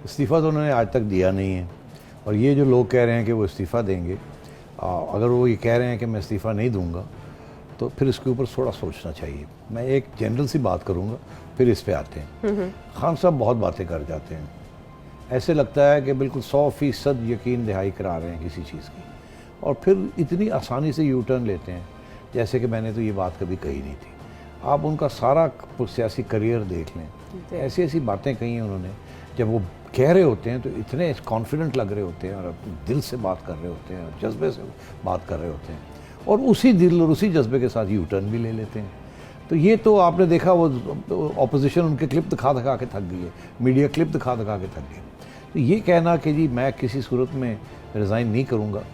इस्तीफ़ा तो उन्होंने आज तक दिया नहीं है। और ये जो लोग कह रहे हैं कि वो इस्तीफ़ा देंगे, अगर वो ये कह रहे हैं कि मैं इस्तीफ़ा नहीं दूंगा, तो फिर इसके ऊपर थोड़ा सोचना चाहिए। मैं एक जनरल सी बात करूंगा, फिर इस पे आते हैं। खान साहब बहुत बातें कर जाते हैं, ऐसे लगता है कि बिल्कुल 100% यकीन दहाई करा रहे हैं किसी चीज़ की, और फिर इतनी आसानी से यू टर्न लेते हैं जैसे कि मैंने तो ये बात कभी कही नहीं थी। आप उनका सारा सियासी करियर देख लें, ऐसी ऐसी बातें कही हैं उन्होंने, जब वो कह रहे होते हैं तो इतने कॉन्फिडेंट लग रहे होते हैं और अपने दिल से बात कर रहे होते हैं और जज्बे से बात कर रहे होते हैं, और उसी दिल और उसी जज्बे के साथ यू टर्न भी ले लेते हैं। तो ये तो आपने देखा, वो ऑपोजिशन उनके क्लिप दिखा दिखा के थक गई है, मीडिया क्लिप दिखा दिखा के थक गई। तो ये कहना कि जी मैं किसी सूरत में रिज़ाइन नहीं करूँगा,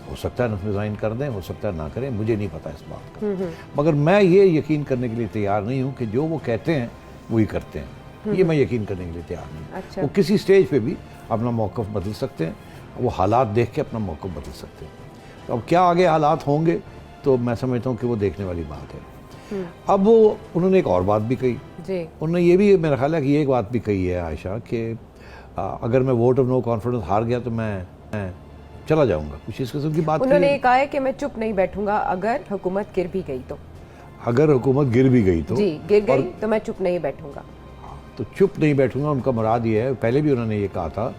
हो सकता है रिज़ाइन कर दें, हो सकता है ना करें, मुझे नहीं पता इस बात का। मगर मैं ये यकीन करने के लिए तैयार नहीं हूँ कि जो वो कहते हैं वही करते हैं, ये मैं यकीन करने के लिए तैयार नहीं हूँ। अच्छा। वो किसी स्टेज पे भी अपना मौक़िफ़ बदल सकते हैं, वो हालात देख के अपना मौक़िफ़ बदल सकते हैं। तो अब क्या आगे हालात होंगे, तो मैं समझता हूँ कि वो देखने वाली बात है। अब वो उन्होंने एक और बात भी कही जी। उन्होंने ये भी, मेरा ख्याल है कि ये एक बात भी कही है आयशा, कि अगर मैं वोट ऑफ नो कॉन्फिडेंस हार गया तो मैं चला जाऊंगा, कुछ इस किस्म की बात उन्होंने ये कहा है कि मैं चुप नहीं बैठूंगा अगर हुकूमत गिर भी गई तो। अगर हुकूमत गिर भी गई तो जी, गिर गई तो मैं चुप नहीं बैठूंगा। तो चुप नहीं बैठूंगा, उनका मुराद ये है, पहले भी उन्होंने ये कहा था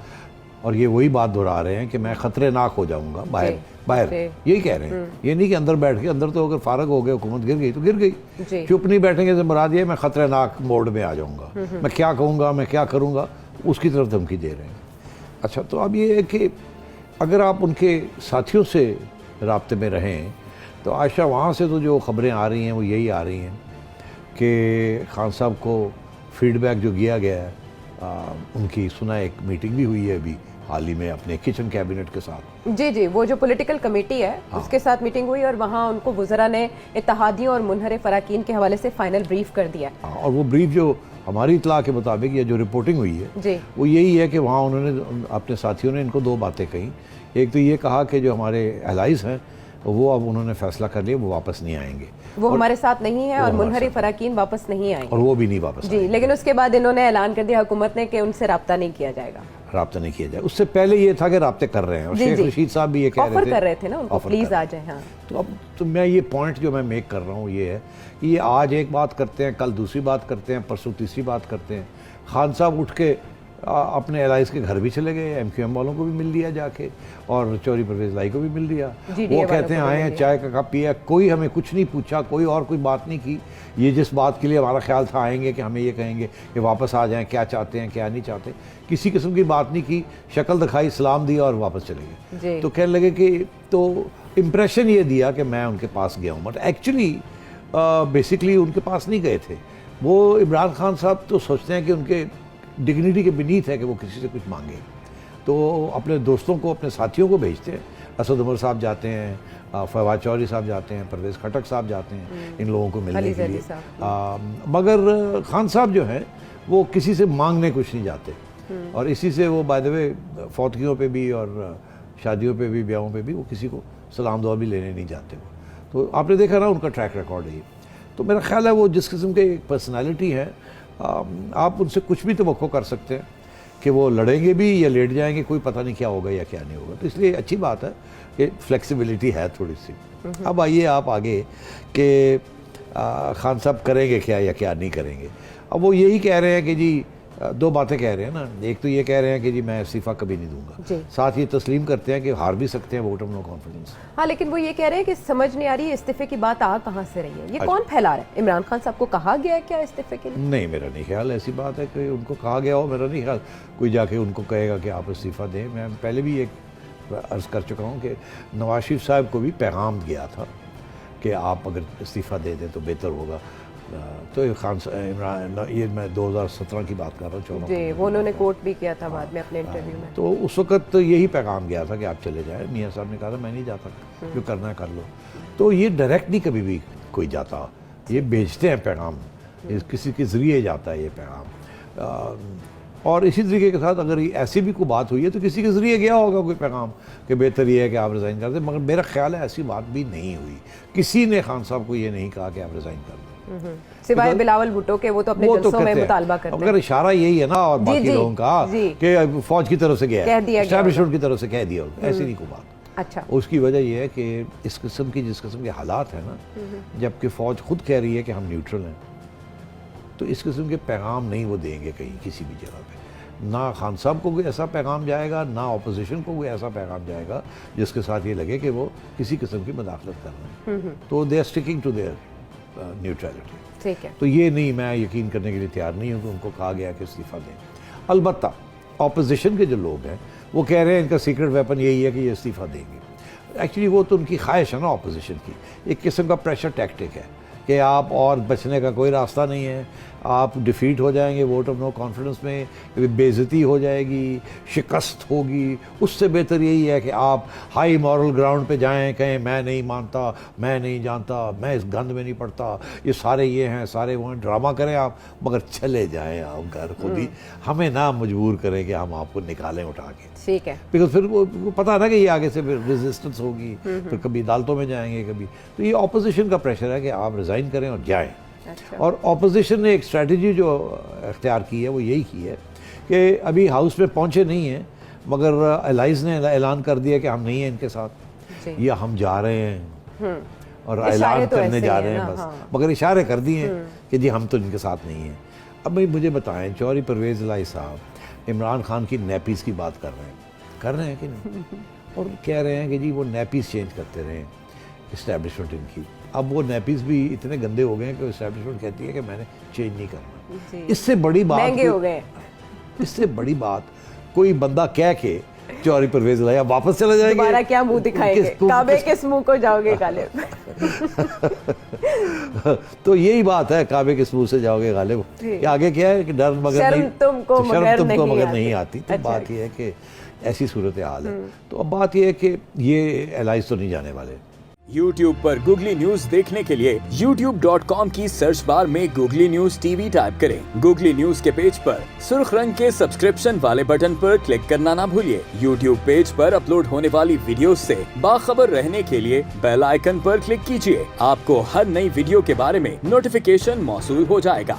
और ये वही बात दोहरा रहे हैं कि मैं खतरनाक हो जाऊंगा बाहर यही कह रहे हैं। ये नहीं कि अंदर बैठ के, अंदर तो अगर फारग हो गए, हुकूमत गिर गई तो गिर गई, चुप नहीं बैठेंगे तो मुराद ये मैं खतरनाक मोड में आ जाऊंगा, मैं क्या कहूँगा, मैं क्या करूँगा, उसकी तरफ धमकी दे रहे हैं। अच्छा, तो अब ये है कि अगर आप उनके साथियों से राब्ते में रहें तो आशा वहाँ से तो जो ख़बरें आ रही हैं वो यही आ रही हैं कि खान साहब को फीडबैक जो दिया गया है, उनकी सुना एक मीटिंग भी हुई है अभी हाल ही में अपने किचन कैबिनेट के साथ। जी जी, वो जो पॉलिटिकल कमेटी है उसके साथ मीटिंग हुई और वहाँ उनको वज़रा ने इत्तेहादियों और मुनहरे फराकीन के हवाले से फाइनल ब्रीफ कर दिया। और वो ब्रीफ जो हमारी इतला के मुताबिक या जो रिपोर्टिंग हुई है जी, वो यही है कि वहाँ उन्होंने अपने साथियों ने इनको दो बातें कही। एक तो ये कहा कि जो हमारे एलाइज हैं वो अब उन्होंने फैसला कर लिया, वो वापस नहीं आएंगे, वो हमारे साथ नहीं है और मुनहरे फराकीन वापस नहीं आएंगे, और वो भी नहीं वापस जी। लेकिन उसके बाद इन्होंने ऐलान कर दिया हुकूमत ने कि उनसे रब्ता नहीं किया जाएगा, राब्ता नहीं किया जाए। उससे पहले ये था कि राब्ते कर रहे हैं, और शेख रशीद साहब भी ये कह रहे थे ना उनको प्लीज आ जाए। हाँ, तो अब तो मैं ये पॉइंट जो मैं मेक कर रहा हूँ ये है कि ये आज एक बात करते हैं, कल दूसरी बात करते हैं, परसों तीसरी बात करते हैं। खान साहब उठ के अपने एलाइज के घर भी चले गए, MQM वालों को भी मिल लिया जाके, और चौधरी परवेज लाई को भी मिल लिया। वो कहते हैं आए हैं, चाय का कप पिया, कोई हमें कुछ नहीं पूछा, कोई और कोई बात नहीं की। ये जिस बात के लिए हमारा ख्याल था आएंगे कि हमें ये कहेंगे कि वापस आ जाएं, क्या चाहते हैं क्या नहीं चाहते, किसी किस्म की बात नहीं की, शक्ल दिखाई, सलाम दिया और वापस चले गए। तो कहने लगे कि तो इम्प्रेशन ये दिया कि मैं उनके पास गया हूँ, बट एक्चुअली बेसिकली उनके पास नहीं गए थे। वो इमरान खान साहब तो सोचते हैं कि उनके डिग्निटी के बीनीथ है कि वो किसी से कुछ मांगे, तो अपने दोस्तों को, अपने साथियों को भेजते हैं। असद उमर साहब जाते हैं, फवाद चौधरी साहब जाते हैं, परवेज़ खटक साहब जाते हैं इन लोगों को मिलने के लिए, मगर खान साहब जो हैं वो किसी से मांगने कुछ नहीं जाते। और इसी से वो बाय द वे फौतगियों पे भी और शादियों पे भी, ब्याहों पे भी वो किसी को सलाम दुआ भी लेने नहीं जाते। तो आपने देखा ना उनका ट्रैक रिकॉर्ड है। तो मेरा ख्याल है वो जिस किस्म के पर्सनालिटी है, आप उनसे कुछ भी तवक्को कर सकते हैं कि वो लड़ेंगे भी या लेट जाएंगे, कोई पता नहीं क्या होगा या क्या नहीं होगा। तो इसलिए अच्छी बात है कि फ्लेक्सिबिलिटी है थोड़ी सी। अब आइए आप आगे कि खान साहब करेंगे क्या या क्या नहीं करेंगे। अब वो यही कह रहे हैं कि जी दो बातें कह रहे हैं ना, एक तो ये कह रहे हैं कि जी मैं इस्तीफ़ा कभी नहीं दूंगा, साथ ये तस्लीम करते हैं कि हार भी सकते हैं वोट ऑफ नो कॉन्फिडेंस। हाँ, लेकिन वो ये कह रहे हैं कि समझ नहीं आ रही है इस्तीफे की बात आ कहाँ से रही है, ये कौन फैला रहा है? इमरान खान साहब को कहा गया है क्या इस्तीफे के लिए? नहीं, मेरा नहीं ख्याल ऐसी बात है कि उनको कहा गया हो। मेरा नहीं ख्याल कोई जाके उनको कहेगा कि आप इस्तीफ़ा दें। मैं पहले भी एक अर्ज़ कर चुका हूँ कि नवाज शरीफ साहब को भी पैगाम गया था कि आप अगर इस्तीफ़ा दे दें तो बेहतर होगा। तो खान इमरान, ये मैं 2017 की बात कर रहा हूँ, 14 जी, वो उन्होंने कोट भी किया था बाद में अपने इंटरव्यू में। तो उस वक्त यही पैगाम गया था कि आप चले जाएं। मियाँ साहब ने कहा था मैं नहीं जाता, जो करना है कर लो। तो ये डायरेक्ट नहीं कभी भी कोई जाता, ये भेजते हैं पैगाम, किसी के ज़रिए जाता है ये पैगाम। और इसी तरीके के साथ अगर ऐसी भी कोई बात हुई है तो किसी के ज़रिए गया होगा कोई पैगाम कि बेहतर ये है कि आप रिज़ाइन कर दें, मगर मेरा ख्याल है ऐसी बात भी नहीं हुई। किसी ने खान साहब को ये नहीं कहा कि आप रिज़ाइन कर दें। सिवाय बिलावल भुट्टो के, वो तो अपने वो तो जलसों में कहते हैं। मुतालबा करते हैं। अगर इशारा यही है ना और जी, बाकी जी, लोगों का जी। कि फौज की तरफ से गया कह दिया गया एस्टैब्लिशमेंट की तरफ से कह दिया होगा, ऐसी नहीं कोई बात। अच्छा, उसकी वजह यह है कि इस किस्म की जिस किस्म के हालात हैं ना, जबकि फ़ौज खुद कह रही है कि हम न्यूट्रल हैं, तो इस किस्म के पैगाम नहीं वो देंगे कहीं किसी भी जगह पे। ना खान साहब को कोई ऐसा पैगाम जाएगा, ना अपोजिशन को कोई ऐसा पैगाम जाएगा जिसके साथ ये लगे कि वो किसी किस्म की मदाखलत कर रहे हैं। तो they are sticking to their neutrality. ठीक है। तो ये नहीं, मैं यकीन करने के लिए तैयार नहीं हूँ कि उनको कहा गया कि इस्तीफ़ा दें। अलबत्ता अपोजिशन के जो लोग हैं वो कह रहे हैं इनका सीक्रेट वेपन यही है कि ये इस्तीफ़ा देंगे। एक्चुअली वो तो उनकी ख्वाहिश है ना अपोजिशन की, एक किस्म का प्रेशर टैक्टिक है कि आप और बचने का कोई रास्ता नहीं है, आप डिफीट हो जाएंगे वोट ऑफ नो कॉन्फिडेंस में, बेइज्जती हो जाएगी, शिकस्त होगी। उससे बेहतर यही है कि आप हाई मॉरल ग्राउंड पे जाएं, कहें मैं नहीं मानता, मैं नहीं जानता, मैं इस गंद में नहीं पड़ता, ये सारे ये हैं, सारे वो हैं, ड्रामा करें आप, मगर चले जाएं आप घर खुद ही, हमें ना मजबूर करें कि हम आपको निकालें उठा के। ठीक है। बिकॉज फिर वो पता है ना कि ये आगे से फिर रेजिस्टेंस होगी, फिर कभी अदालतों में जाएंगे कभी। तो ये ऑपोजिशन का प्रेशर है कि आप रिज़ाइन करें और जाएं। अच्छा। और ऑपोजिशन ने एक स्ट्रेटजी जो अख्तियार की है वो यही की है कि अभी हाउस में पहुंचे नहीं हैं, मगर एलाइज ने ऐलान कर दिया कि हम नहीं हैं इनके साथ, या हम जा रहे हैं और ऐलान तो करने ऐसे जा ही रहे है हैं ना, बस। हाँ। मगर इशारे कर दिए हैं कि जी हम तो इनके साथ नहीं हैं। अब भाई मुझे बताएं, चौधरी परवेज़ इलाही साहब इमरान खान की नैपीज़ की बात कर रहे हैं कि नहीं? और कह रहे हैं कि जी वो नैपीज़ चेंज करते रहे इस्टेब्लिशमेंट इनकी। अब वो नैपीज़ भी इतने गंदे हो गए हैं कि इस्टेब्लिशमेंट कहती है कि मैंने चेंज नहीं करना। इससे बड़ी बात, महंगे हो गए। इससे बड़ी बात कोई बंदा कह के चौधरी परवेज़ इलाही आप वापस चले जाएंगे, दोबारा क्या मुंह दिखाएंगे? काबे किस मुंह को जाओगे गालिब? तो यही बात है, काबे के मुंह से जाओगे गालिब। कि आगे क्या है कि डर मगर शर्म नहीं, तुमको मगर नहीं आती। तो अच्छा। बात यह है कि ऐसी सूरत हाल है। तो अब बात यह है कि ये एलाइज तो नहीं जाने वाले। YouTube पर गूगली न्यूज देखने के लिए youtube.com की सर्च बार में गूगली न्यूज टीवी टाइप करें। गूगली न्यूज के पेज पर सुर्ख रंग के सब्सक्रिप्शन वाले बटन पर क्लिक करना ना भूलिए। YouTube पेज पर अपलोड होने वाली वीडियोस से बाखबर रहने के लिए बेल आइकन पर क्लिक कीजिए। आपको हर नई वीडियो के बारे में नोटिफिकेशन मौसूल हो जाएगा।